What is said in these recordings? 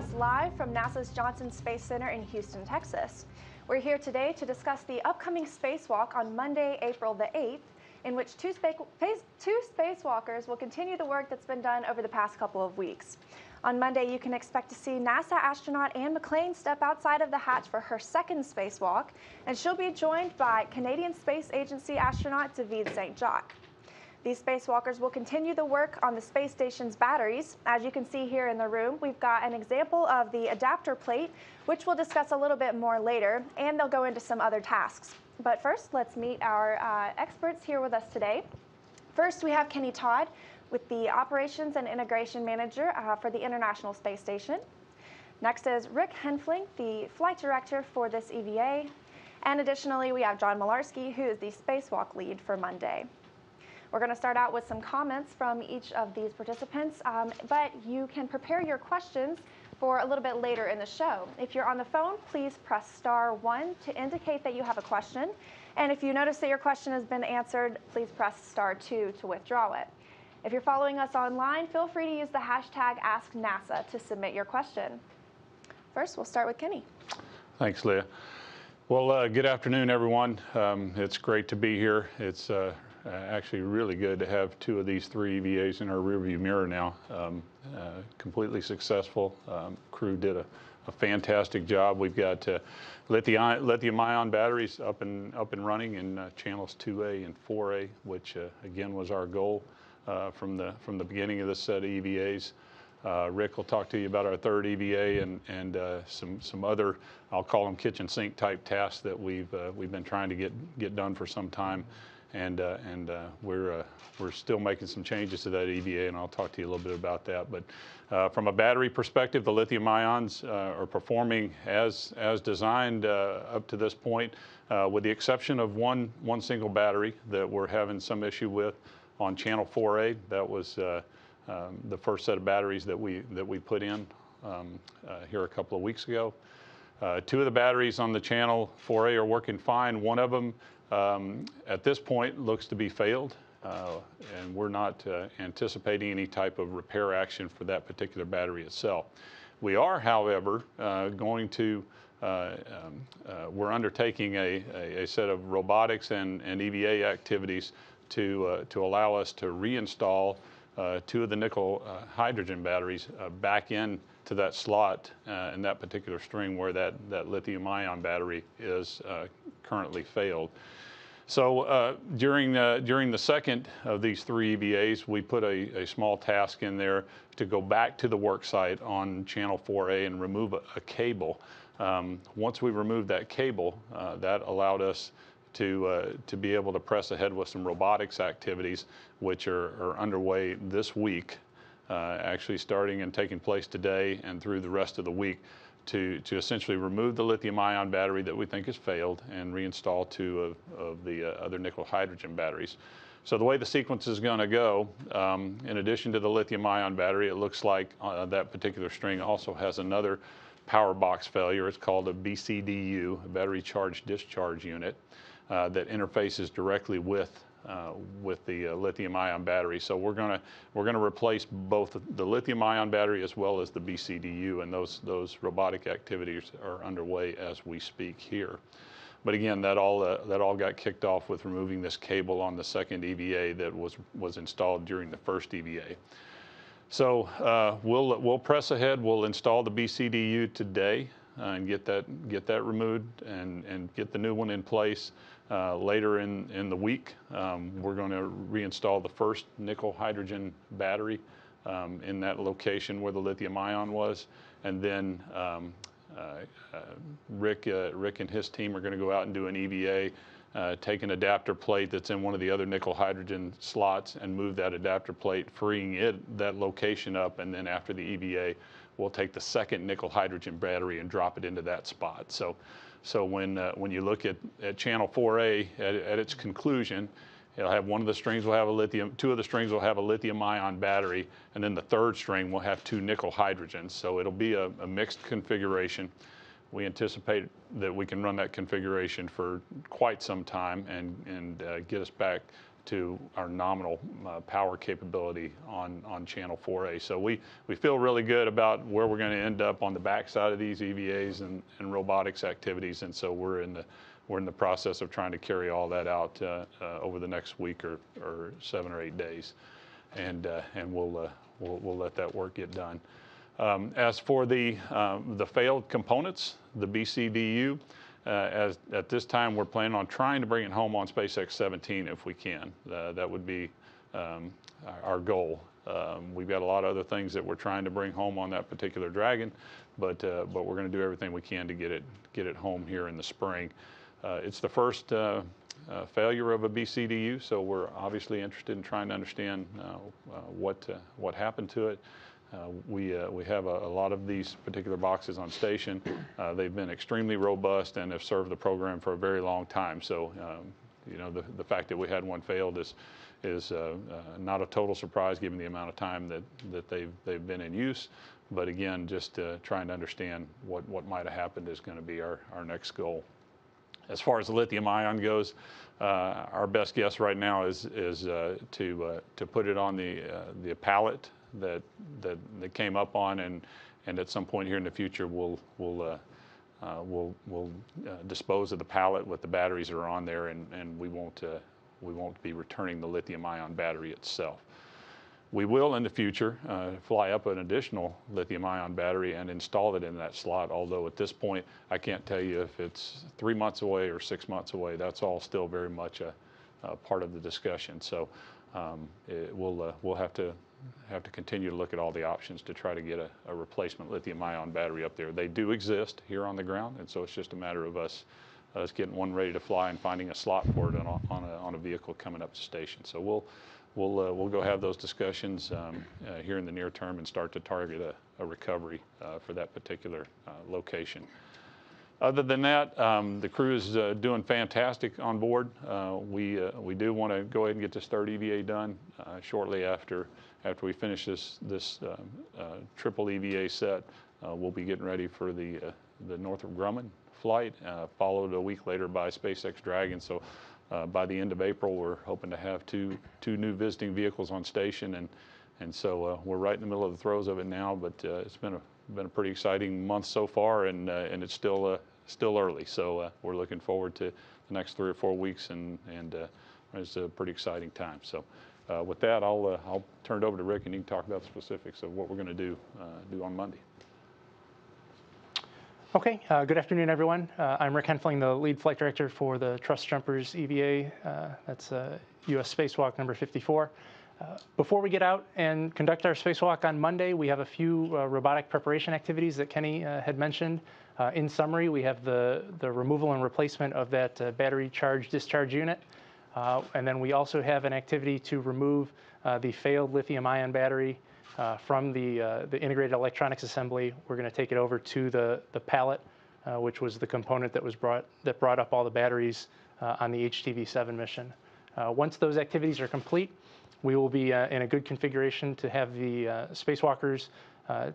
us live from NASA's Johnson Space Center in Houston, Texas. We're here today to discuss the upcoming spacewalk on Monday, April the 8th, in which two spacewalkers will continue the work that's been done over the past couple of weeks. On Monday, you can expect to see NASA astronaut Anne McClain step outside of the hatch for her second spacewalk, and she'll be joined by Canadian Space Agency astronaut David St. Jacques. These spacewalkers will continue the work on the space station's batteries. As you can see here in the room, we've got an example of the adapter plate, which we'll discuss a little bit more later, and they'll go into some other tasks. But first, let's meet our experts here with us today. First, we have Kenny Todd, with the Operations and Integration Manager for the International Space Station. Next is Rick Henfling, the Flight Director for this EVA. And additionally, we have John Mularski, who is the Spacewalk Lead for Monday. We're going to start out with some comments from each of these participants, but you can prepare your questions for a little bit later in the show. If you're on the phone, please press *1 to indicate that you have a question. And if you notice that your question has been answered, please press *2 to withdraw it. If you're following us online, feel free to use the hashtag AskNASA to submit your question. First, we'll start with Kenny. Thanks, Leah. Well, good afternoon, everyone. It's great to be here. It's actually really good to have two of these three EVAs in our rearview mirror now. Completely successful. Crew did a fantastic job. We've got lithium-ion batteries up and running in channels 2A and 4A, which again was our goal from the beginning of this set of EVAs. Rick will talk to you about our third EVA and some other, I'll call them kitchen sink type tasks that we've been trying to get done for some time, and we're still making some changes to that EVA, and I'll talk to you a little bit about that. But from a battery perspective, the lithium ions are performing as designed up to this point, with the exception of one single battery that we're having some issue with on channel 4A. That was the first set of batteries that we put in here a couple of weeks ago. Two of the batteries on the channel 4A are working fine. One of them at this point looks to be failed, and we're not anticipating any type of repair action for that particular battery itself. We are, however, we're undertaking a set of robotics and EVA activities to allow us to reinstall two of the nickel hydrogen batteries back in to that slot in that particular string where that lithium-ion battery is currently failed. So during the second of these three EVAs, we put a small task in there to go back to the work site on channel 4A and remove a cable. Once we removed that cable, that allowed us to be able to press ahead with some robotics activities, which are underway this week, actually starting and taking place today and through the rest of the week, to essentially remove the lithium-ion battery that we think has failed and reinstall two of the other nickel hydrogen batteries. So the way the sequence is going to go, in addition to the lithium-ion battery, it looks like that particular string also has another power box failure. It's called a BCDU, a battery charge discharge unit, that interfaces directly with the lithium-ion battery. So we're gonna replace both the lithium-ion battery as well as the BCDU, and those robotic activities are underway as we speak here. But again, that all got kicked off with removing this cable on the second EVA that was installed during the first EVA. So we'll press ahead. We'll install the BCDU today and get that removed and get the new one in place. Later in the week, we're going to reinstall the first nickel hydrogen battery in that location where the lithium ion was, and then Rick and his team are going to go out and do an EVA, take an adapter plate that's in one of the other nickel hydrogen slots and move that adapter plate, freeing that location up, and then after the EVA, we'll take the second nickel hydrogen battery and drop it into that spot. So when you look at channel 4A at its conclusion, it'll have one of the strings will have two of the strings will have a lithium-ion battery, and then the third string will have two nickel hydrogens. So it'll be a mixed configuration. We anticipate that we can run that configuration for quite some time and get us back our nominal power capability on Channel 4A. So we feel really good about where we're going to end up on the backside of these EVAs and robotics activities, and so we're in the process of trying to carry all that out over the next week or 7 or 8 days, and we'll let that work get done. As for the failed components, the BCDU, at this time we're planning on trying to bring it home on SpaceX 17 if we can. That would be our goal. We've got a lot of other things that we're trying to bring home on that particular Dragon, but we're going to do everything we can to get it home here in the spring. It's the first failure of a BCDU, so we're obviously interested in trying to understand what happened to it. We have a lot of these particular boxes on station. They've been extremely robust and have served the program for a very long time. So, you know, the fact that we had one failed is not a total surprise given the amount of time that they've been in use. But again, just trying to understand what might have happened is going to be our next goal. As far as the lithium ion goes, our best guess right now is to put it on the pallet that came up on, and at some point here in the future we'll dispose of the pallet with the batteries that are on there, and we won't be returning the lithium ion battery itself. We will in the future fly up an additional lithium ion battery and install it in that slot, although at this point I can't tell you if it's 3 months away or 6 months away. That's all still very much a part of the discussion. So we'll have to continue to look at all the options to try to get a replacement lithium ion battery up there. They do exist here on the ground, and so it's just a matter of us getting one ready to fly and finding a slot for it on a vehicle coming up to station. So we'll go have those discussions here in the near term and start to target a recovery for that particular location. Other than that, the crew is doing fantastic on board. We do want to go ahead and get this third EVA done shortly after we finish this triple EVA set. We'll be getting ready for the Northrop Grumman flight, followed a week later by SpaceX Dragon. So by the end of April, we're hoping to have two new visiting vehicles on station, and so we're right in the middle of the throes of it now. But it's been a pretty exciting month so far, and it's still early. So we're looking forward to the next 3 or 4 weeks, and it's a pretty exciting time. So with that, I'll turn it over to Rick, and he can talk about the specifics of what we're going to do on Monday. Okay, good afternoon, everyone. I'm Rick Henfling, the lead flight director for the Trust Jumpers EVA. That's US Spacewalk number 54. Before we get out and conduct our spacewalk on Monday, we have a few robotic preparation activities that Kenny had mentioned. In summary, we have the removal and replacement of that battery charge discharge unit. And then we also have an activity to remove the failed lithium-ion battery from the integrated electronics assembly. We're going to take it over to the pallet, which was the component that brought up all the batteries on the HTV-7 mission. Once those activities are complete, we will be in a good configuration to have the spacewalkers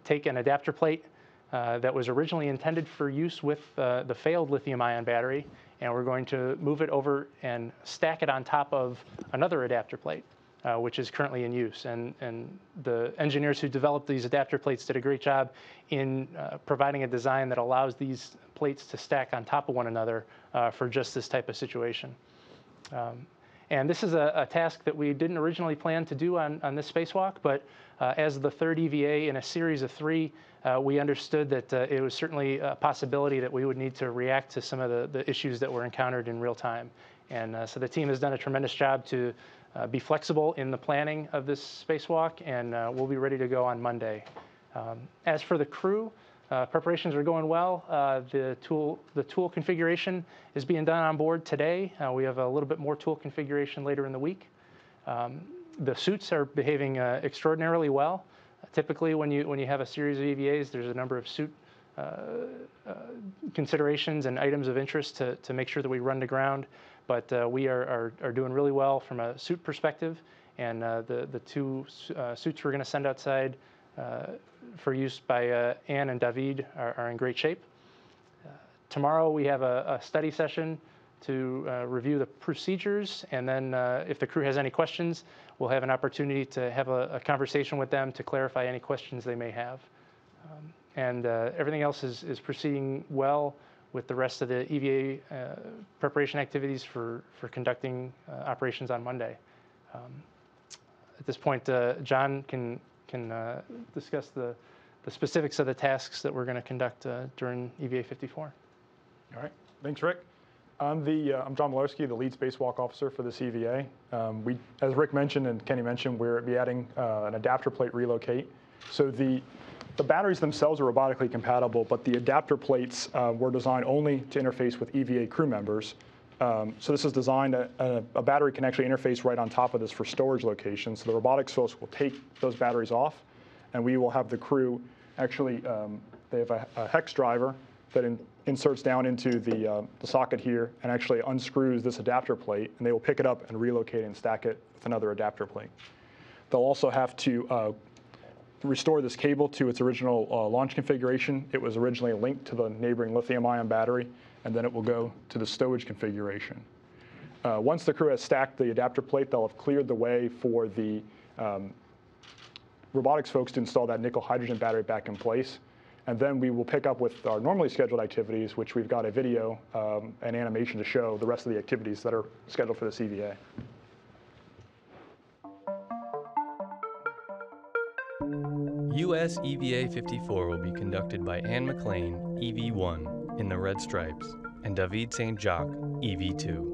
take an adapter plate that was originally intended for use with the failed lithium-ion battery, and we're going to move it over and stack it on top of another adapter plate, which is currently in use. And the engineers who developed these adapter plates did a great job in providing a design that allows these plates to stack on top of one another for just this type of situation. And this is a task that we didn't originally plan to do on this spacewalk, but as the third EVA in a series of 3, we understood that it was certainly a possibility that we would need to react to some of the issues that were encountered in real time. And so the team has done a tremendous job to be flexible in the planning of this spacewalk, and we'll be ready to go on Monday. As for the crew, preparations are going well. The tool configuration is being done on board today. We have a little bit more tool configuration later in the week. The suits are behaving extraordinarily well. Typically, when you have a series of EVAs, there's a number of suit considerations and items of interest to make sure that we run to ground. But we are doing really well from a suit perspective, and the 2 suits we're going to send outside for use by Anne and David are in great shape. Tomorrow we have a study session to review the procedures, and then if the crew has any questions, we'll have an opportunity to have a conversation with them to clarify any questions they may have. And everything else is proceeding well with the rest of the EVA preparation activities for conducting operations on Monday. At this point, John can discuss the specifics of the tasks that we're going to conduct during EVA 54. All right, thanks, Rick. I'm John Mularski, the Lead Spacewalk Officer for this EVA. As Rick mentioned and Kenny mentioned, we'll be adding an adapter plate relocate. So the batteries themselves are robotically compatible, but the adapter plates were designed only to interface with EVA crew members. So this is designed, a battery can actually interface right on top of this for storage locations. So the robotics folks will take those batteries off, and we will have the crew actually, they have a hex driver that inserts down into the socket here and actually unscrews this adapter plate, and they will pick it up and relocate and stack it with another adapter plate. They'll also have to restore this cable to its original launch configuration. It was originally linked to the neighboring lithium-ion battery, and then it will go to the stowage configuration. Once the crew has stacked the adapter plate, they'll have cleared the way for the robotics folks to install that nickel hydrogen battery back in place. And then we will pick up with our normally scheduled activities, which we've got a video and animation to show the rest of the activities that are scheduled for this EVA. US EVA 54 will be conducted by Anne McLean, EV1, in the red stripes, and David St. Jacques, EV2.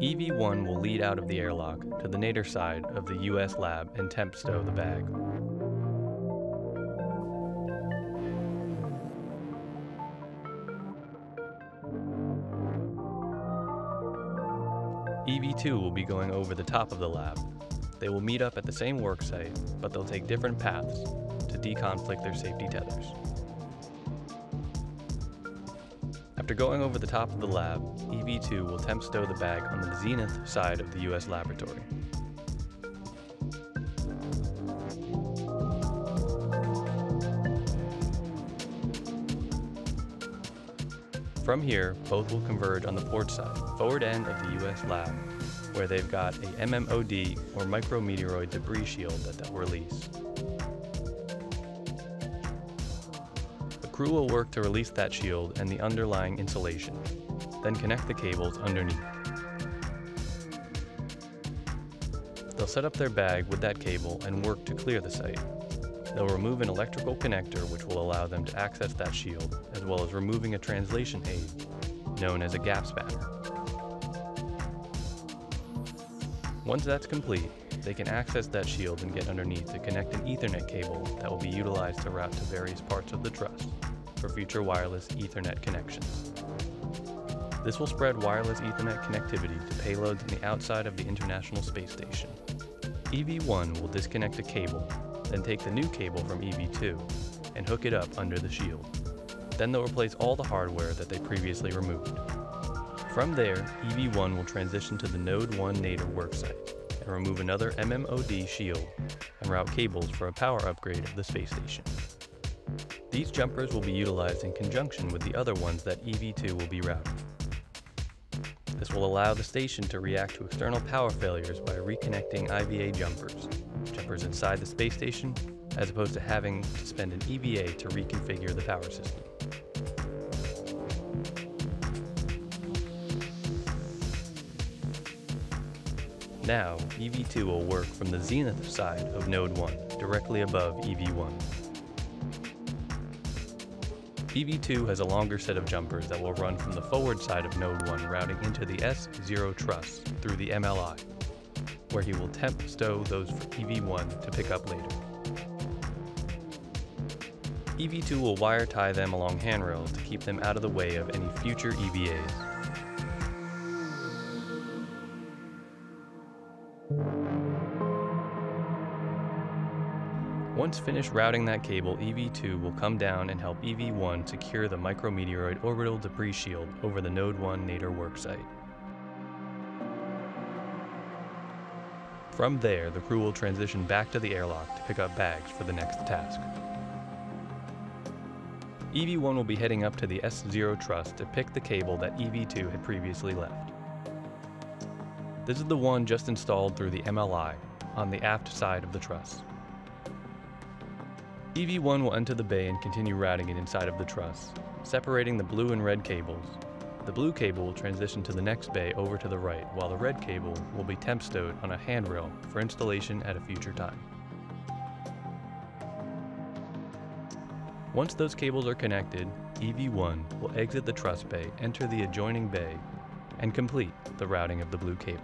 EV1 will lead out of the airlock to the nadir side of the US lab and temp stow the bag. EV2 will be going over the top of the lab. They will meet up at the same work site, but they'll take different paths to deconflict their safety tethers. After going over the top of the lab, EV2 will temp stow the bag on the zenith side of the US laboratory. From here, both will converge on the port side, forward end of the US lab, where they've got a MMOD or micrometeoroid debris shield that they'll release. The crew will work to release that shield and the underlying insulation, then connect the cables underneath. They'll set up their bag with that cable and work to clear the site. They'll remove an electrical connector which will allow them to access that shield, as well as removing a translation aid, known as a gap spanner. Once that's complete, they can access that shield and get underneath to connect an Ethernet cable that will be utilized to route to various parts of the truss for future wireless Ethernet connections. This will spread wireless Ethernet connectivity to payloads on the outside of the International Space Station. EV1 will disconnect a cable, then take the new cable from EV2 and hook it up under the shield. Then they'll replace all the hardware that they previously removed. From there, EV1 will transition to the Node 1 nadir worksite and remove another MMOD shield and route cables for a power upgrade of the space station. These jumpers will be utilized in conjunction with the other ones that EV2 will be routing. This will allow the station to react to external power failures by reconnecting IVA jumpers inside the space station, as opposed to having to spend an EVA to reconfigure the power system. Now, EV2 will work from the zenith side of Node 1, directly above EV1. EV2 has a longer set of jumpers that will run from the forward side of Node 1, routing into the S0 truss through the MLI, where he will temp stow those for EV1 to pick up later. EV2 will wire tie them along handrails to keep them out of the way of any future EVAs. Once finished routing that cable, EV2 will come down and help EV1 secure the micrometeoroid orbital debris shield over the Node 1 nadir worksite. From there, the crew will transition back to the airlock to pick up bags for the next task. EV1 will be heading up to the S0 truss to pick the cable that EV2 had previously left. This is the one just installed through the MLI on the aft side of the truss. EV1 will enter the bay and continue routing it inside of the truss, separating the blue and red cables. The blue cable will transition to the next bay over to the right, while the red cable will be temp stowed on a handrail for installation at a future time. Once those cables are connected, EV1 will exit the truss bay, enter the adjoining bay, and complete the routing of the blue cable.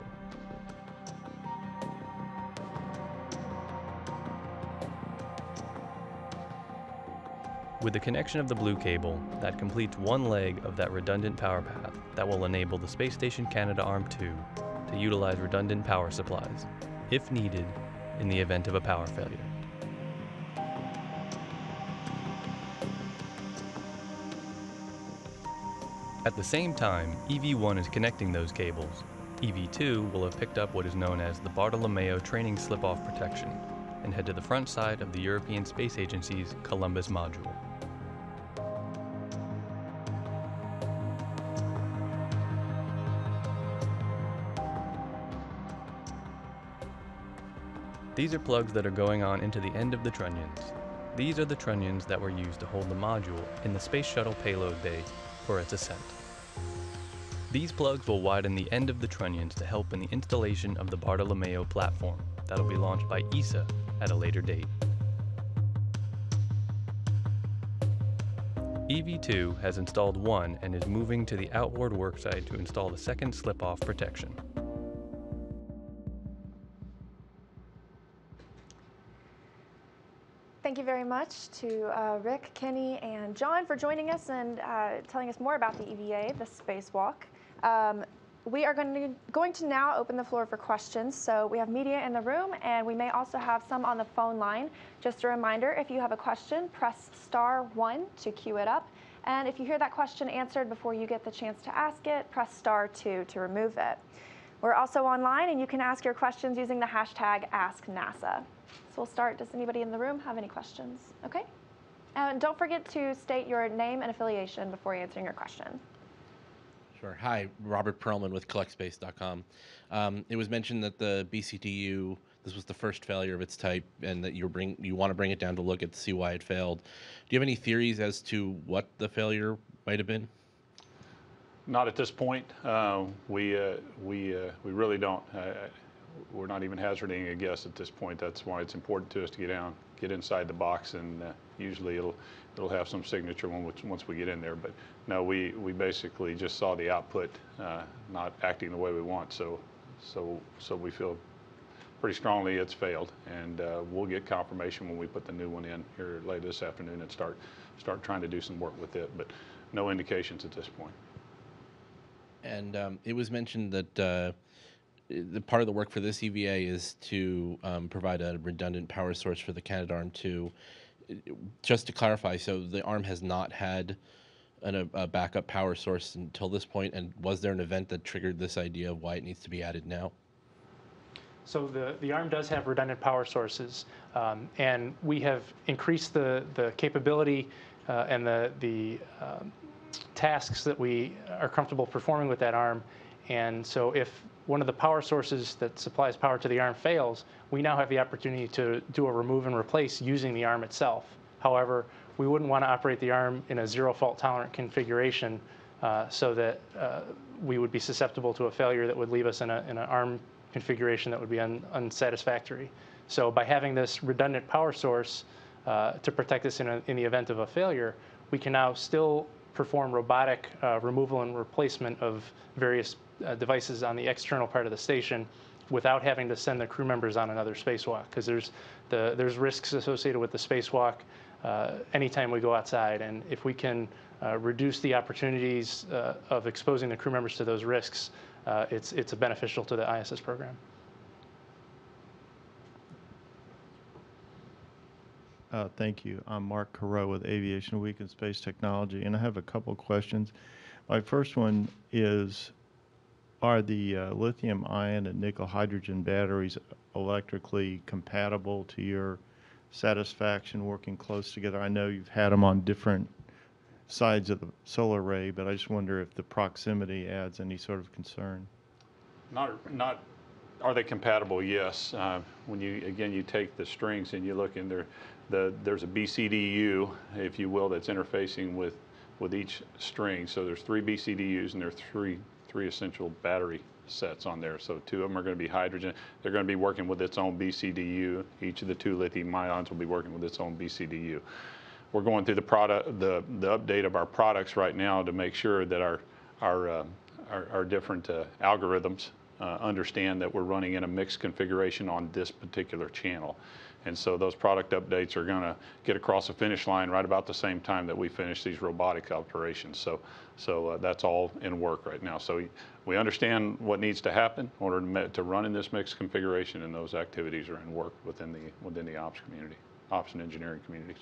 With the connection of the blue cable, that completes one leg of that redundant power path that will enable the Space Station Canadarm2 to utilize redundant power supplies, if needed, in the event of a power failure. At the same time, EV1 is connecting those cables. EV2 will have picked up what is known as the Bartolomeo Training Slip-Off Protection and head to the front side of the European Space Agency's Columbus module. These are plugs that are going on into the end of the trunnions. These are the trunnions that were used to hold the module in the Space Shuttle payload bay for its ascent. These plugs will widen the end of the trunnions to help in the installation of the Bartolomeo platform that will be launched by ESA at a later date. EV2 has installed one and is moving to the outboard worksite to install the second slip-off protection. Thank you very much to Rick, Kenny, and John for joining us and telling us more about the EVA, the spacewalk. We are going to now open the floor for questions. So we have media in the room, and we may also have some on the phone line. Just a reminder, if you have a question, press *1 to queue it up. And if you hear that question answered before you get the chance to ask it, press *2 to remove it. We're also online, and you can ask your questions using the hashtag #AskNASA. So we'll start. Does anybody in the room have any questions? Okay. And don't forget to state your name and affiliation before answering your question. Sure. Hi, Robert Perlman with CollectSpace.com. It was mentioned that the BCTU, this was the first failure of its type, and that you want to bring it down to look at to see why it failed. Do you have any theories as to what the failure might have been? Not at this point. We really don't. We're not even hazarding a guess at this point. That's why it's important to us to get inside the box, and usually it'll have some signature once we get in there. But no, we basically just saw the output not acting the way we want. So we feel pretty strongly it's failed, and we'll get confirmation when we put the new one in here later this afternoon and start trying to do some work with it. But no indications at this point. And it was mentioned that the part of the work for this EVA is to provide a redundant power source for the Canadarm2. Just to clarify, so the ARM has not had a backup power source until this point, and was there an event that triggered this idea of why it needs to be added now? So the ARM does have redundant power sources, and we have increased the capability and the tasks that we are comfortable performing with that ARM. And so if one of the power sources that supplies power to the ARM fails, we now have the opportunity to do a remove and replace using the ARM itself. However, we wouldn't want to operate the ARM in a zero fault tolerant configuration so that we would be susceptible to a failure that would leave us in an ARM configuration that would be unsatisfactory. So by having this redundant power source to protect us in the event of a failure, we can now still perform robotic removal and replacement of various devices on the external part of the station without having to send the crew members on another spacewalk, because there's risks associated with the spacewalk anytime we go outside, and if we can reduce the opportunities of exposing the crew members to those risks, it's beneficial to the ISS program. Thank you. I'm Mark Carreau with Aviation Week and Space Technology, and I have a couple questions. My first one is, are the lithium-ion and nickel-hydrogen batteries electrically compatible to your satisfaction working close together? I know you've had them on different sides of the solar array, but I just wonder if the proximity adds any sort of concern. Not. Are they compatible? Yes. When you take the strings and you look in there, there's a BCDU, if you will, that's interfacing with each string. So there's 3 BCDUs and there's three essential battery sets on there. So 2 of them are going to be hydrogen. They're going to be working with its own BCDU. Each of the 2 lithium ions will be working with its own BCDU. We're going through the update of our products right now to make sure that our different algorithms understand that we're running in a mixed configuration on this particular channel. And so those product updates are going to get across the finish line right about the same time that we finish these robotic operations. So that's all in work right now. So we understand what needs to happen in order to run in this mixed configuration, and those activities are in work within the ops community, ops and engineering communities.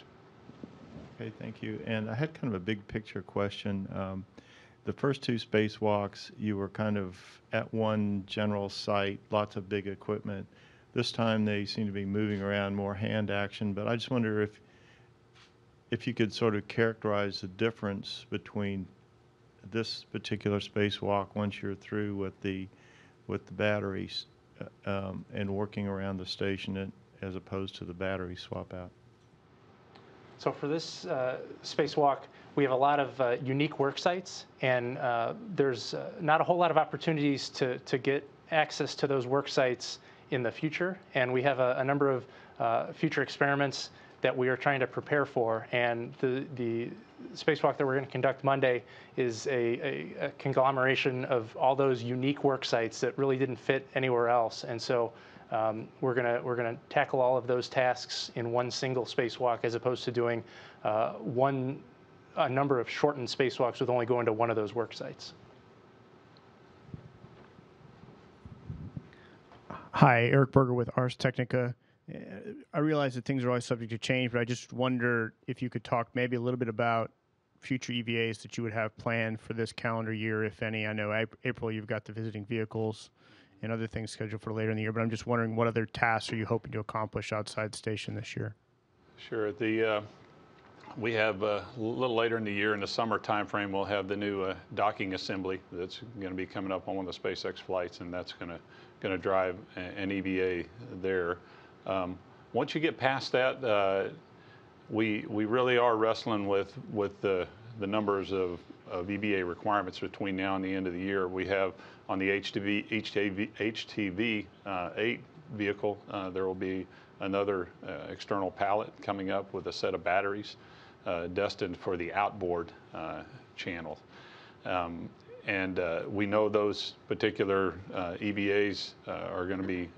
Okay, thank you. And I had kind of a big picture question. The first 2 spacewalks, you were kind of at one general site, lots of big equipment. This time they seem to be moving around, more hand action, but I just wonder if you could sort of characterize the difference between this particular spacewalk once you're through with the batteries and working around the station as opposed to the battery swap out. So for this spacewalk, we have a lot of unique work sites, and there's not a whole lot of opportunities to get access to those work sites in the future. And we have a number of future experiments that we are trying to prepare for. And the spacewalk that we're going to conduct Monday is a conglomeration of all those unique work sites that really didn't fit anywhere else. And so we're gonna tackle all of those tasks in one single spacewalk, as opposed to doing a number of shortened spacewalks with only going to one of those work sites. Hi, Eric Berger with Ars Technica. I realize that things are always subject to change, but I just wonder if you could talk maybe a little bit about future EVAs that you would have planned for this calendar year, if any. I know April you've got the visiting vehicles and other things scheduled for later in the year, but I'm just wondering what other tasks are you hoping to accomplish outside the station this year? Sure. We have a little later in the year, in the summer timeframe, we'll have the new docking assembly that's going to be coming up on one of the SpaceX flights, and that's going to drive an EVA there. Once you get past that, we really are wrestling with the numbers of EVA requirements between now and the end of the year. We have on the HTV 8 vehicle, there will be another external pallet coming up with a set of batteries destined for the outboard channel. And we know those particular EVAs are going to be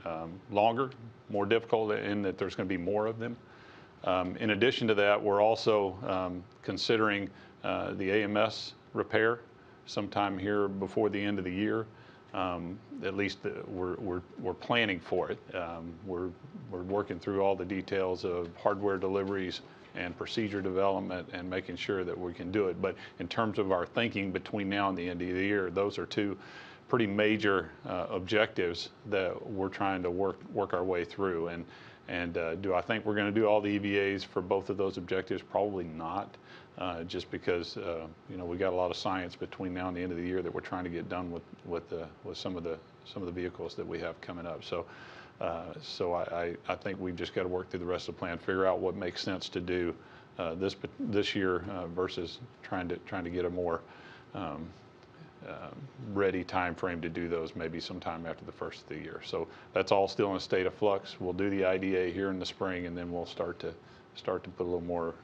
longer, more difficult, in that there's going to be more of them. In addition to that, we're also considering the AMS repair sometime here before the end of the year. At least we're planning for it. We're working through all the details of hardware deliveries and procedure development and making sure that we can do it. But in terms of our thinking between now and the end of the year, those are 2 pretty major objectives that we're trying to work our way through. And do I think we're going to do all the EVAs for both of those objectives? Probably not, just because we got a lot of science between now and the end of the year that we're trying to get done with some of the vehicles that we have coming up. So I think we've just got to work through the rest of the plan, figure out what makes sense to do this year versus trying to get a more ready time frame to do those maybe sometime after the first of the year. So that's all still in a state of flux. We'll do the IDA here in the spring, and then we'll start to put a little more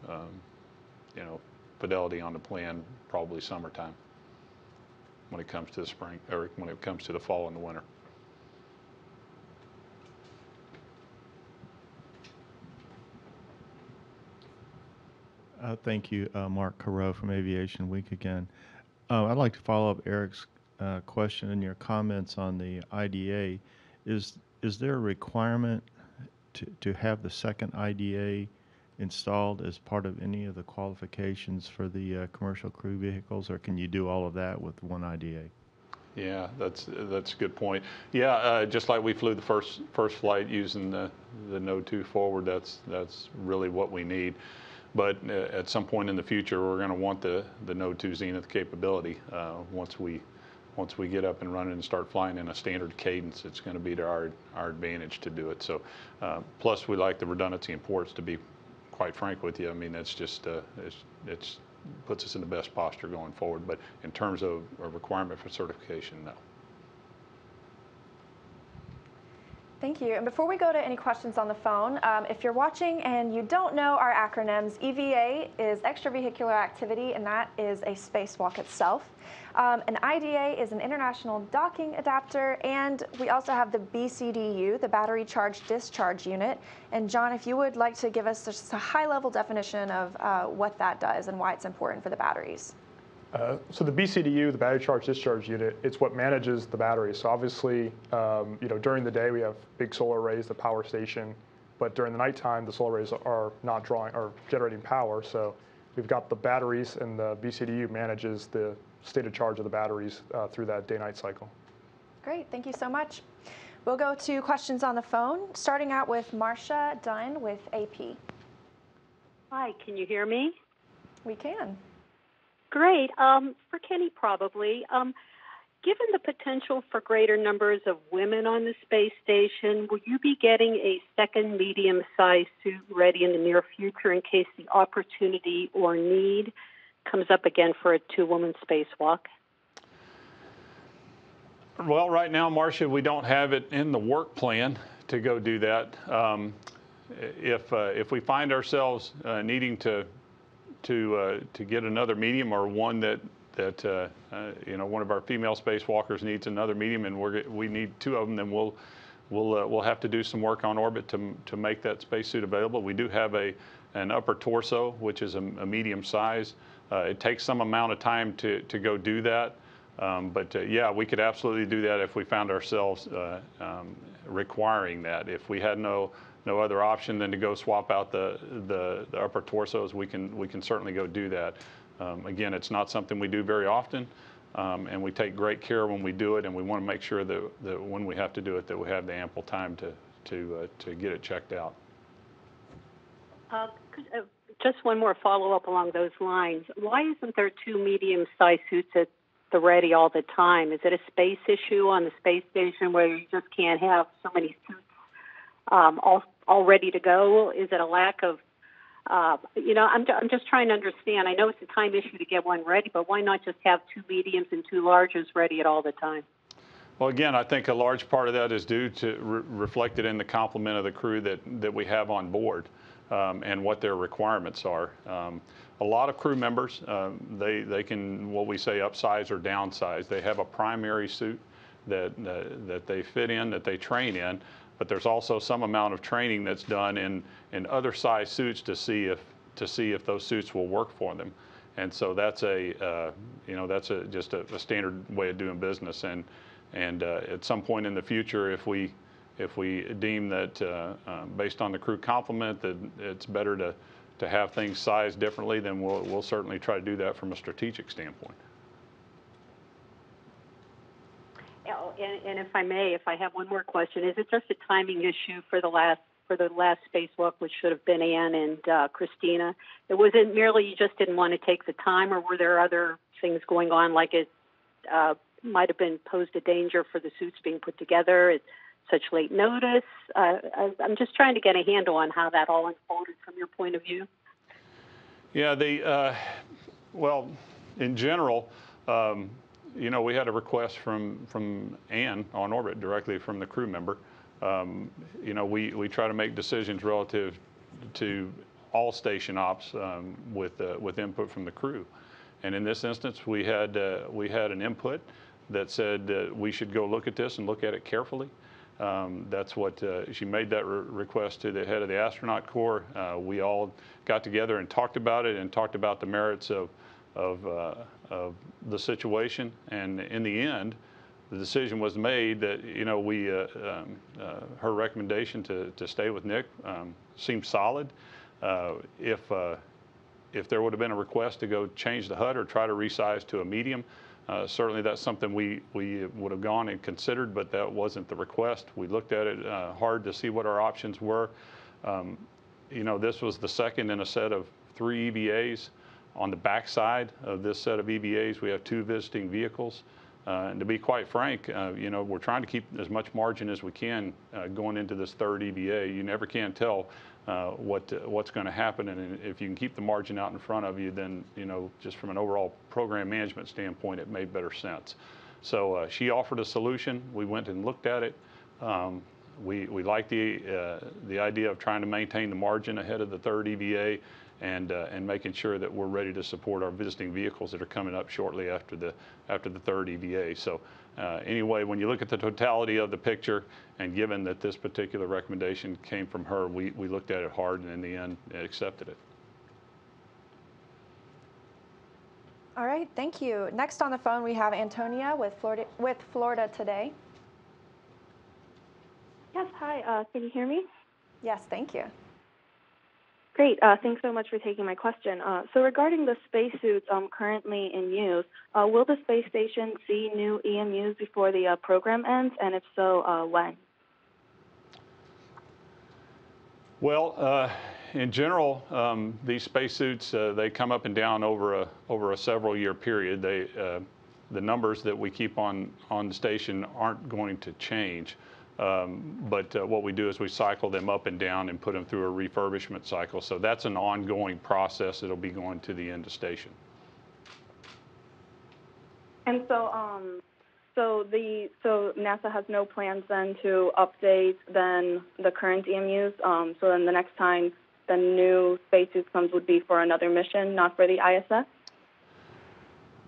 fidelity on the plan probably summertime when it comes to the spring, or when it comes to the fall and the winter. Thank you, Mark Carreau from Aviation Week again. I'd like to follow up Eric's question and your comments on the IDA. Is there a requirement to have the second IDA installed as part of any of the qualifications for the commercial crew vehicles, or can you do all of that with one IDA? Yeah, that's a good point. Yeah, just like we flew the first flight using the Node 2 forward, that's really what we need. But at some point in the future, we're going to want the Node 2 Zenith capability. Once we get up and running and start flying in a standard cadence, it's going to be to our advantage to do it. So, plus we like the redundancy in ports, to be quite frank with you. I mean, that's just, it's puts us in the best posture going forward. But in terms of a requirement for certification, no. Thank you. And before we go to any questions on the phone, if you're watching and you don't know our acronyms, EVA is extravehicular activity, and that is a spacewalk itself. An IDA is an international docking adapter, and we also have the BCDU, the battery charge discharge unit. And John, if you would like to give us just a high-level definition of what that does and why it's important for the batteries. So the BCDU, the battery charge discharge unit, it's what manages the batteries. So obviously, during the day we have big solar arrays, the power station, but during the nighttime the solar arrays are not drawing or generating power. So we've got the batteries, and the BCDU manages the state of charge of the batteries through that day-night cycle. Great, thank you so much. We'll go to questions on the phone, starting out with Marcia Dunn with AP. Hi, can you hear me? We can. Great. For Kenny, probably. Given the potential for greater numbers of women on the space station, will you be getting a second medium-sized suit ready in the near future in case the opportunity or need comes up again for a two-woman spacewalk? Well, right now, Marcia, we don't have it in the work plan to go do that. If we find ourselves needing to get another medium, or one that one of our female spacewalkers needs another medium, and we need two of them, then we'll have to do some work on orbit to make that spacesuit available. We do have an upper torso, which is a medium size. It takes some amount of time to go do that, but yeah, we could absolutely do that if we found ourselves requiring that. If we had no other option than to go swap out the upper torsos, we can certainly go do that. Again, it's not something we do very often, and we take great care when we do it, and we want to make sure that when we have to do it, that we have the ample time to get it checked out. Just one more follow-up along those lines. Why isn't there two medium-sized suits at the ready all the time? Is it a space issue on the space station where you just can't have so many suits all ready to go? Is it a lack of, I'm just trying to understand. I know it's a time issue to get one ready, but why not just have two mediums and two larges ready at all the time? Well, again, I think a large part of that is due to reflected in the complement of the crew that we have on board, and what their requirements are. A lot of crew members, they can, what we say, upsize or downsize. They have a primary suit that they fit in, that they train in, but there's also some amount of training that's done in other size suits to see if those suits will work for them. And so that's just a standard way of doing business. And at some point in the future, if we deem that based on the crew complement that it's better to have things sized differently, then we'll certainly try to do that from a strategic standpoint. And if I may, if I have one more question, is it just a timing issue for the last spacewalk, which should have been Ann and Christina? It wasn't merely you just didn't want to take the time, or were there other things going on, like it might have been posed a danger for the suits being put together at such late notice? I'm just trying to get a handle on how that all unfolded from your point of view. Yeah, well, in general, we had a request from Ann on orbit directly from the crew member. We try to make decisions relative to all station ops with input from the crew. And in this instance, we had an input that said we should go look at this and look at it carefully. That's what she made that request to the head of the astronaut corps. We all got together and talked about it and talked about the merits of the situation, and in the end, the decision was made that her recommendation to stay with Nick seemed solid. If there would have been a request to go change the HUD or try to resize to a medium, certainly that's something we would have gone and considered, but that wasn't the request. We looked at it hard to see what our options were. This was the second in a set of 3 EVAs. On the backside of this set of EVAs, we have 2 visiting vehicles. And to be quite frank, you know, we're trying to keep as much margin as we can going into this 3rd EVA. You never can tell what's going to happen, and if you can keep the margin out in front of you, then, you know, just from an overall program management standpoint, it made better sense. So she offered a solution. We went and looked at it. We like the idea of trying to maintain the margin ahead of the 3rd EVA, and making sure that we're ready to support our visiting vehicles that are coming up shortly after the 3rd EVA. So anyway, when you look at the totality of the picture, and given that this particular recommendation came from her, we looked at it hard, and in the end accepted it. All right, thank you. Next on the phone, we have Antonia with Florida Today. Yes, hi, can you hear me? Yes, thank you. Great, thanks so much for taking my question. So regarding the spacesuits currently in use, will the space station see new EMUs before the program ends, and if so, when? Well, in general, these spacesuits, they come up and down over a several-year period. The numbers that we keep on the station aren't going to change. But what we do is we cycle them up and down and put them through a refurbishment cycle. So that's an ongoing process. It'll be going to the end of station. And so, so NASA has no plans then to update then the current EMUs. So then the next time the new spacesuit comes would be for another mission, not for the ISS.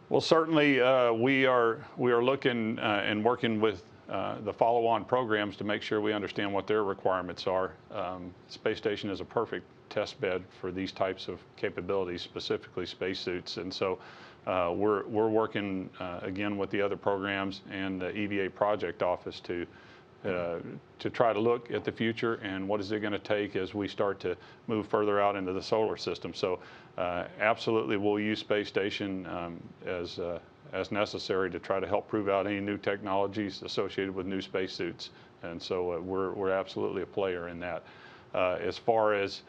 Well, certainly we are looking and working with the follow-on programs to make sure we understand what their requirements are. Space station is a perfect test bed for these types of capabilities, specifically spacesuits, and so we're working again with the other programs and the EVA project office to try to look at the future and what is it going to take as we start to move further out into the solar system. So absolutely, we'll use space station as necessary to try to help prove out any new technologies associated with new spacesuits. And so we're absolutely a player in that. As far as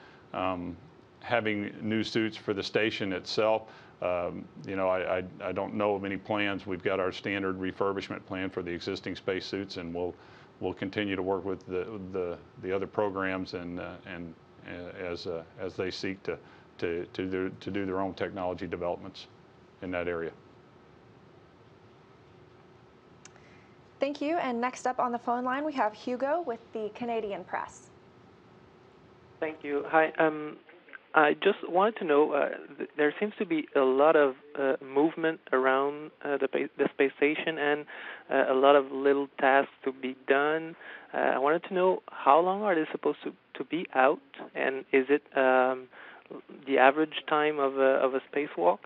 having new suits for the station itself, you know, I don't know of any plans. We've got our standard refurbishment plan for the existing spacesuits, and we'll continue to work with the other programs and as they seek to do their own technology developments in that area. Thank you. And next up on the phone line, we have Hugo with the Canadian Press. Thank you. Hi. I just wanted to know, there seems to be a lot of movement around the space station and a lot of little tasks to be done. I wanted to know, how long are they supposed to be out, and is it the average time of a spacewalk?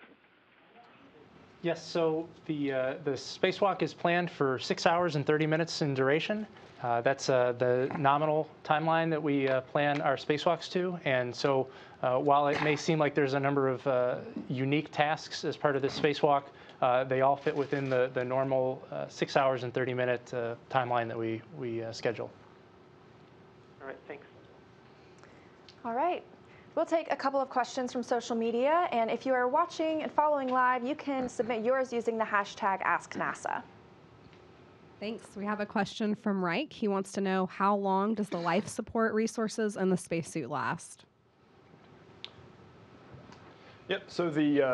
Yes, so the spacewalk is planned for 6 hours and 30 minutes in duration. That's the nominal timeline that we plan our spacewalks to. And so while it may seem like there's a number of unique tasks as part of this spacewalk, they all fit within the normal 6 hours and 30-minute timeline that we schedule. All right, thanks. All right. We'll take a couple of questions from social media, and if you are watching and following live, you can submit yours using the hashtag AskNASA. Thanks. We have a question from Reich. He wants to know, how long does the life support resources in the spacesuit last? Yep, so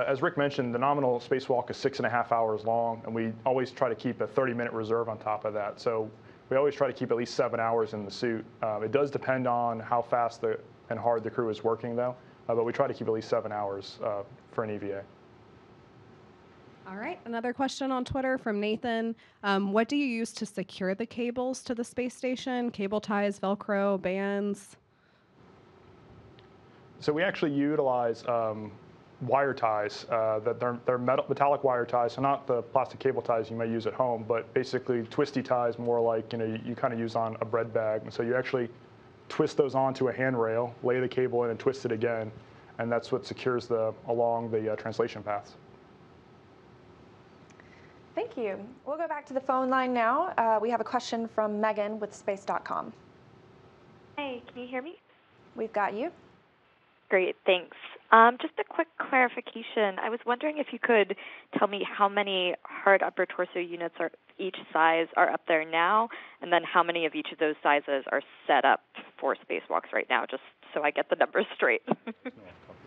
as Rick mentioned, the nominal spacewalk is 6.5 hours long, and we always try to keep a 30-minute reserve on top of that. So we always try to keep at least 7 hours in the suit. It does depend on how fast and hard the crew is working, though, but we try to keep at least 7 hours for an EVA. All right, another question on Twitter from Nathan. What do you use to secure the cables to the space station? Cable ties, Velcro, bands? So we actually utilize wire ties. They're metallic wire ties, so not the plastic cable ties you may use at home, but basically twisty ties, more like you kind of use on a bread bag. And so you actually twist those onto a handrail, lay the cable in, and twist it again, and that's what secures along the translation paths. Thank you. We'll go back to the phone line now. We have a question from Megan with space.com. Hey, can you hear me? We've got you. Great, thanks. Just a quick clarification. I was wondering if you could tell me how many hard upper torso units are each size are up there now, and then how many of each of those sizes are set up for spacewalks right now, just so I get the numbers straight.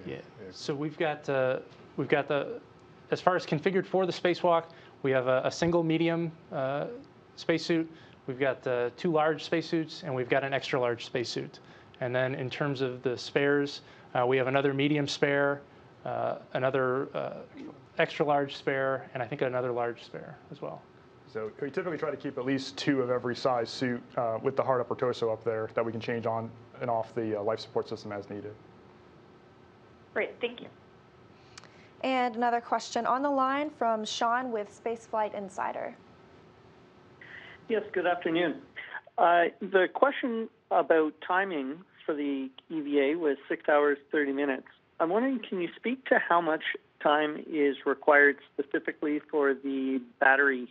Yeah. So we've got the, as far as configured for the spacewalk, we have a single medium spacesuit. We've got 2 large spacesuits, and we've got an extra large spacesuit. And then in terms of the spares, we have another medium spare, another extra large spare, and I think another large spare as well. So we typically try to keep at least 2 of every size suit with the hard upper torso up there that we can change on and off the life support system as needed. Great, thank you. And another question on the line from Sean with Spaceflight Insider. Yes, good afternoon. The question about timing for the EVA was 6 hours, 30 minutes. I'm wondering, can you speak to how much time is required specifically for the battery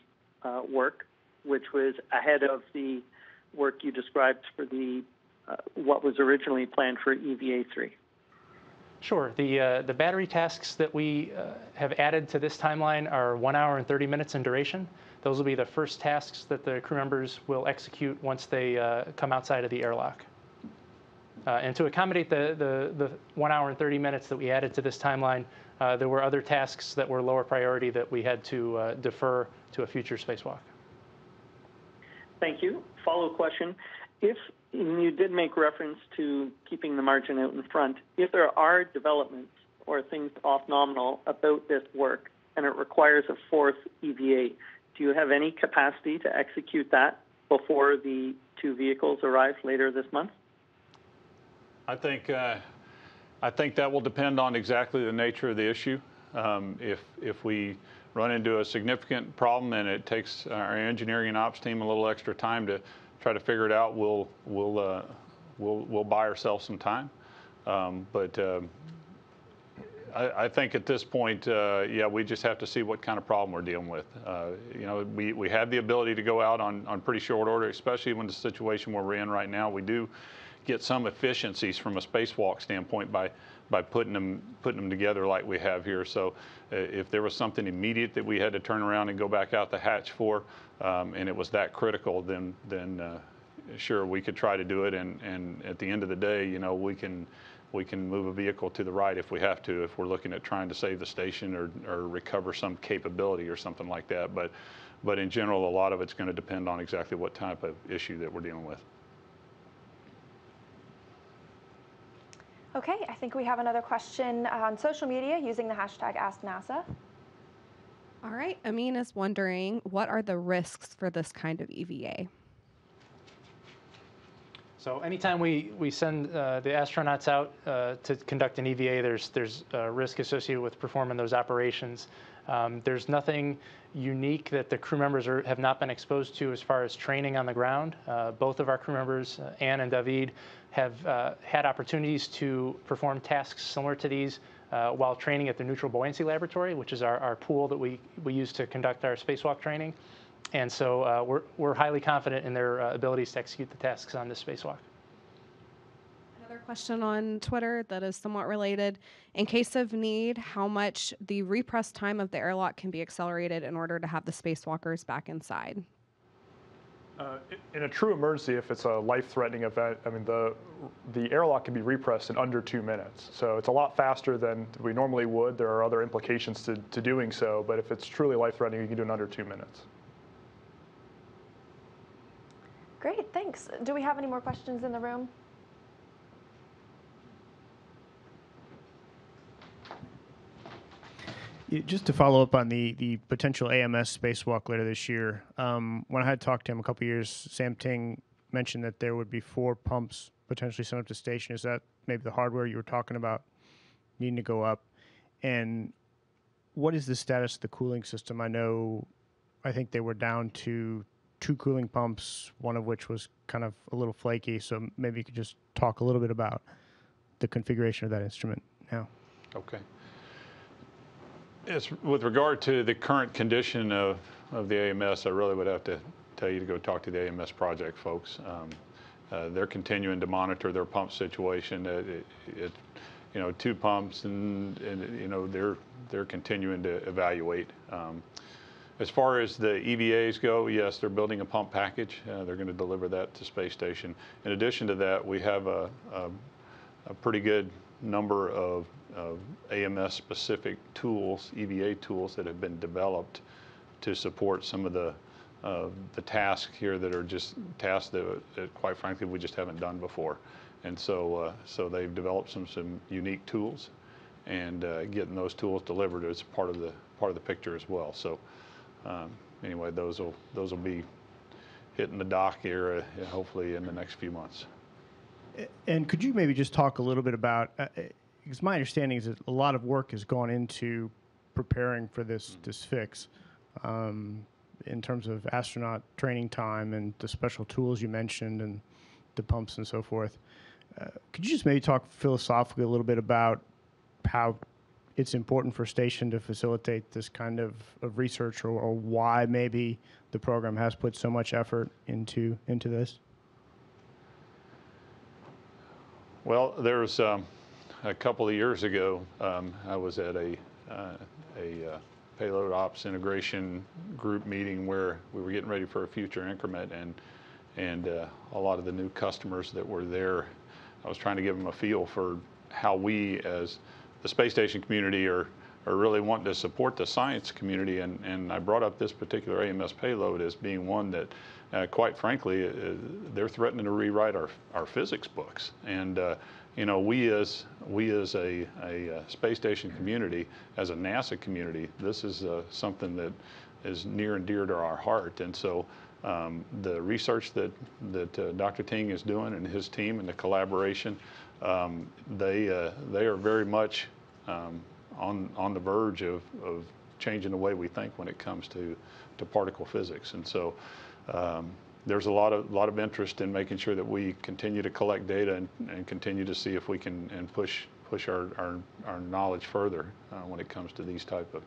work, which was ahead of the work you described for the what was originally planned for EVA 3? Sure. The battery tasks that we have added to this timeline are 1 hour and 30 minutes in duration. Those will be the first tasks that the crew members will execute once they come outside of the airlock. And to accommodate the 1 hour and 30 minutes that we added to this timeline, there were other tasks that were lower priority that we had to defer to a future spacewalk. Thank you. Follow-up question. If you did make reference to keeping the margin out in front, if there are developments or things off nominal about this work and it requires a 4th EVA, do you have any capacity to execute that before the 2 vehicles arrive later this month? I think that will depend on exactly the nature of the issue. If we run into a significant problem and it takes our engineering and ops team a little extra time to try to figure it out, we'll buy ourselves some time. I think at this point, yeah, we just have to see what kind of problem we're dealing with. You know, we have the ability to go out on pretty short order, especially when the situation where we're in right now. We do get some efficiencies from a spacewalk standpoint by putting them together like we have here. So if there was something immediate that we had to turn around and go back out the hatch for, and it was that critical, then sure, we could try to do it. And at the end of the day, you know, we can move a vehicle to the right if we have to, if we're looking at trying to save the station or recover some capability or something like that. But in general, a lot of it's going to depend on exactly what type of issue that we're dealing with. Okay, I think we have another question on social media using the hashtag #AskNASA. All right, Amin is wondering, what are the risks for this kind of EVA? So anytime we send the astronauts out to conduct an EVA, there's risk associated with performing those operations. There's nothing unique that the crew members have not been exposed to as far as training on the ground. Both of our crew members, Anne and David, have had opportunities to perform tasks similar to these while training at the Neutral Buoyancy Laboratory, which is our pool that we use to conduct our spacewalk training. And so we're highly confident in their abilities to execute the tasks on this spacewalk. Another question on Twitter that is somewhat related. In case of need, how much the repress time of the airlock can be accelerated in order to have the spacewalkers back inside? In a true emergency, if it's a life-threatening event, I mean, the airlock can be repressed in under 2 minutes. So it's a lot faster than we normally would. There are other implications to doing so, but if it's truly life-threatening, you can do it in under 2 minutes. Great, thanks. Do we have any more questions in the room? Just to follow up on the potential AMS spacewalk later this year, when I had talked to him a couple years, Sam Ting mentioned that there would be 4 pumps potentially sent up to station. Is that maybe the hardware you were talking about needing to go up? And what is the status of the cooling system? I think they were down to 2 cooling pumps, one of which was kind of a little flaky. So maybe you could just talk a little bit about the configuration of that instrument now. Okay. Yes, with regard to the current condition of the AMS, I really would have to tell you to go talk to the AMS project folks. They're continuing to monitor their pump situation. 2 pumps, and they're continuing to evaluate. As far as the EVAs go, yes, they're building a pump package. They're going to deliver that to space station. In addition to that, we have a pretty good number of AMS-specific tools, EVA tools, that have been developed to support some of the tasks here that are just tasks that quite frankly, we just haven't done before. And so they've developed some unique tools, and getting those tools delivered is part of the picture as well. So anyway, those will be hitting the dock here hopefully in the next few months. And could you maybe just talk a little bit about, because my understanding is that a lot of work has gone into preparing for this fix, in terms of astronaut training time and the special tools you mentioned and the pumps and so forth. Could you just maybe talk philosophically a little bit about how it's important for a station to facilitate this kind of research, or why maybe the program has put so much effort into this? Well, there's a couple of years ago, I was at a payload ops integration group meeting where we were getting ready for a future increment, and a lot of the new customers that were there, I was trying to give them a feel for how we as the space station community are really wanting to support the science community, and I brought up this particular AMS payload as being one that, quite frankly, they're threatening to rewrite our physics books. And we as a space station community, as a NASA community, this is something that is near and dear to our heart. And so the research that Dr. Ting is doing and his team and the collaboration, they are very much on the verge of changing the way we think when it comes to particle physics. And so there's a lot of interest in making sure that we continue to collect data and continue to see if we can push our knowledge further when it comes to these type of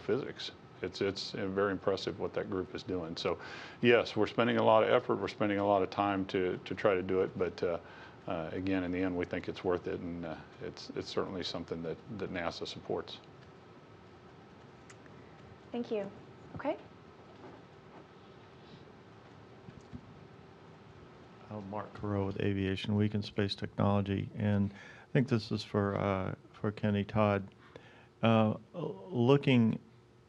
physics. It's very impressive what that group is doing. So yes, we're spending a lot of effort, we're spending a lot of time to try to do it, but again, in the end, we think it's worth it, and it's certainly something that NASA supports. Thank you. Okay. I'm Mark Carreau with Aviation Week in Space Technology, and I think this is for Kenny Todd. Looking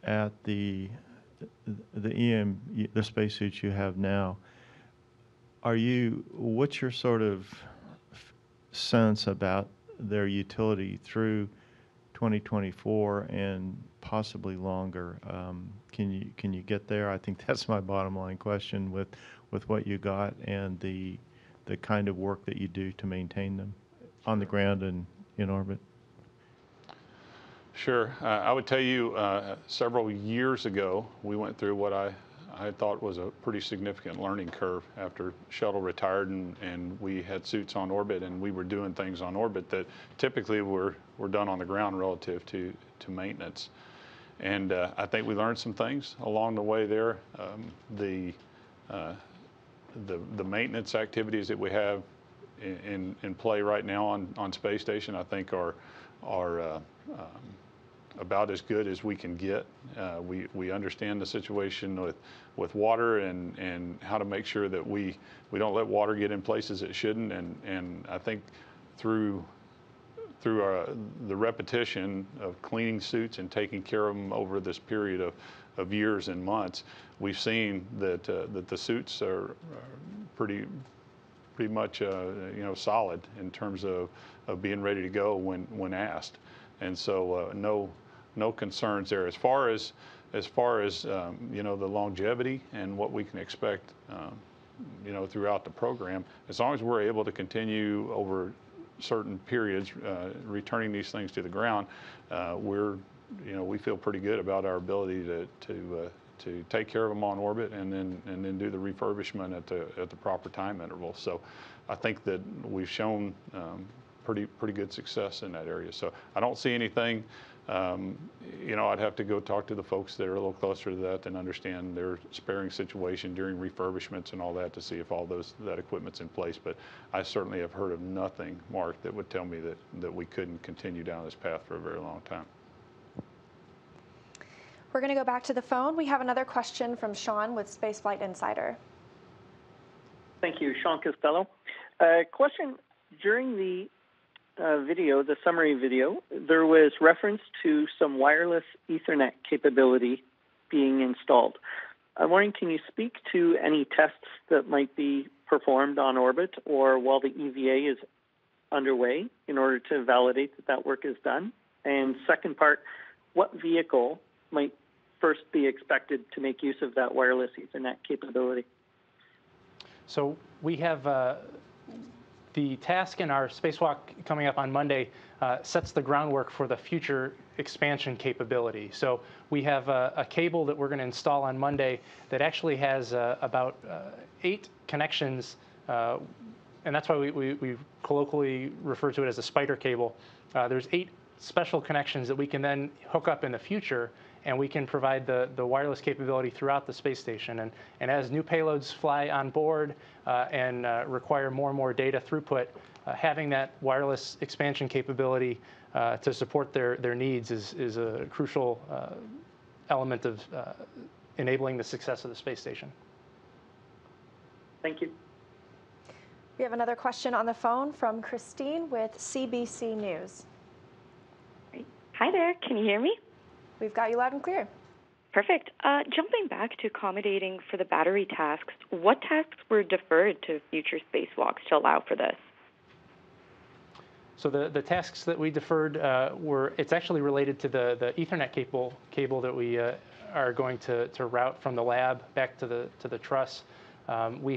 at the spacesuits you have now, what's your sort of sense about their utility through 2024 and possibly longer? Can you get there? I think that's my bottom line question with what you got and the kind of work that you do to maintain them on the ground and in orbit. Sure. I would tell you several years ago, we went through what I thought was a pretty significant learning curve after shuttle retired, and we had suits on orbit, and we were doing things on orbit that typically were done on the ground relative to maintenance. And I think we learned some things along the way there. The maintenance activities that we have in play right now on space station, I think are about as good as we can get. We understand the situation with water and how to make sure that we don't let water get in places it shouldn't. And I think through the repetition of cleaning suits and taking care of them over this period of years and months, we've seen that the suits are pretty much solid in terms of being ready to go when asked. And so no concerns there. As far as the longevity and what we can expect throughout the program, as long as we're able to continue over certain periods returning these things to the ground, we feel pretty good about our ability to take care of them on orbit and then do the refurbishment at the proper time interval. So I think that we've shown pretty good success in that area. So I don't see anything You know, I'd have to go talk to the folks that are a little closer to that and understand their sparing situation during refurbishments and all that to see if all that equipment's in place. But I certainly have heard of nothing, Mark, that would tell me that we couldn't continue down this path for a very long time. We're going to go back to the phone. We have another question from Sean with Spaceflight Insider. Thank you, Sean Costello. Question, during the video, the summary video, there was reference to some wireless Ethernet capability being installed. I'm wondering, can you speak to any tests that might be performed on orbit or while the EVA is underway in order to validate that that work is done? And second part, what vehicle might first be expected to make use of that wireless Ethernet capability? So we have the task in our spacewalk coming up on Monday sets the groundwork for the future expansion capability. So we have a cable that we're going to install on Monday that actually has about 8 connections, and that's why we colloquially refer to it as a spider cable. There's 8 special connections that we can then hook up in the future, and we can provide the wireless capability throughout the space station. And as new payloads fly on board and require more and more data throughput, having that wireless expansion capability to support their needs is a crucial element of enabling the success of the space station. Thank you. We have another question on the phone from Christine with CBC News. Hi there, can you hear me? We've got you loud and clear. Perfect. Jumping back to accommodating for the battery tasks, what tasks were deferred to future spacewalks to allow for this? So the tasks that we deferred it's actually related to the Ethernet cable that we are going to route from the lab back to the truss. We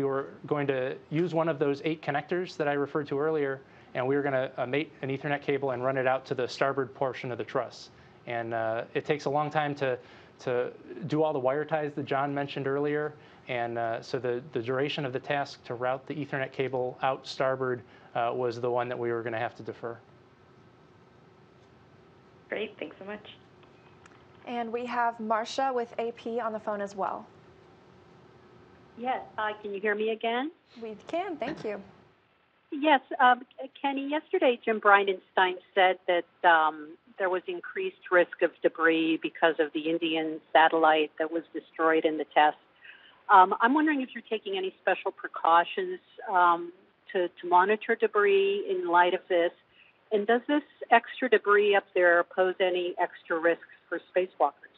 were going to use one of those 8 connectors that I referred to earlier, and we were going to mate an Ethernet cable and run it out to the starboard portion of the truss. And it takes a long time to do all the wire ties that John mentioned earlier. And so the duration of the task to route the Ethernet cable out starboard was the one that we were going to have to defer. Great, thanks so much. And we have Marcia with AP on the phone as well. Yes, can you hear me again? We can, thank you. Yes, Kenny, yesterday Jim Bridenstine said that there was increased risk of debris because of the Indian satellite that was destroyed in the test. I'm wondering if you're taking any special precautions to monitor debris in light of this, and does this extra debris up there pose any extra risks for spacewalkers?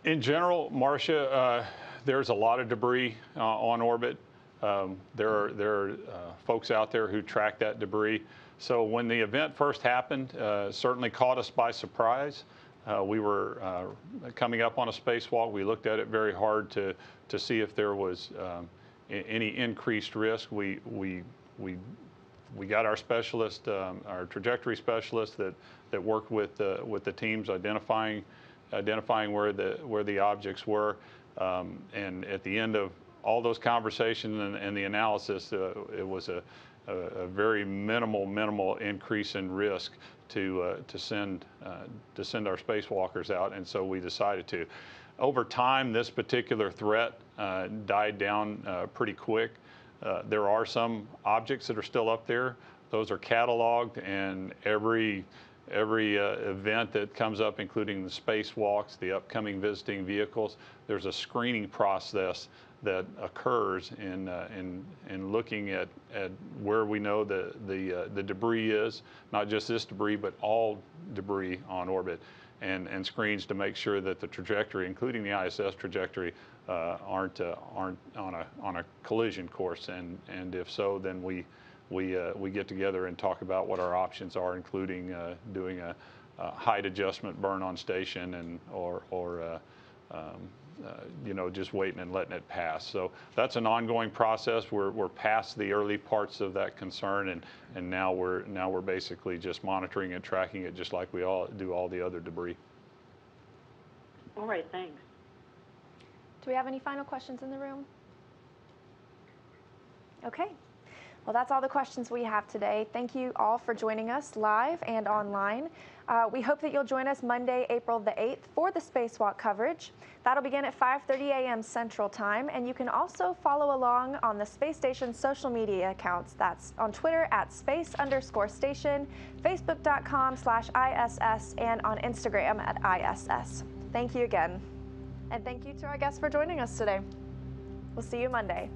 In general, Marcia, there's a lot of debris on orbit. There are folks out there who track that debris. So when the event first happened, certainly caught us by surprise. We were coming up on a spacewalk. We looked at it very hard to see if there was any increased risk. We got our specialist, our trajectory specialist that worked with the teams identifying where the objects were. And at the end of all those conversations and the analysis, it was a very minimal increase in risk to send our spacewalkers out, and so we decided to. Over time, this particular threat died down pretty quick. There are some objects that are still up there. Those are cataloged, and every event that comes up, including the spacewalks, the upcoming visiting vehicles, there's a screening process that occurs in looking at where we know the debris is, not just this debris, but all debris on orbit, and screens to make sure that the trajectory, including the ISS trajectory, aren't on a collision course. And if so, then we get together and talk about what our options are, including doing a height adjustment burn on station or just waiting and letting it pass. So that's an ongoing process. We're past the early parts of that concern, and now we're basically just monitoring and tracking it, just like we all do all the other debris. All right, thanks. Do we have any final questions in the room? Okay. Well, that's all the questions we have today. Thank you all for joining us live and online. We hope that you'll join us Monday, April the 8th for the Spacewalk coverage. That'll begin at 5:30 a.m. Central Time, and you can also follow along on the space station's social media accounts. That's on Twitter at space_station, facebook.com/ISS, and on Instagram at ISS. Thank you again. And thank you to our guests for joining us today. We'll see you Monday.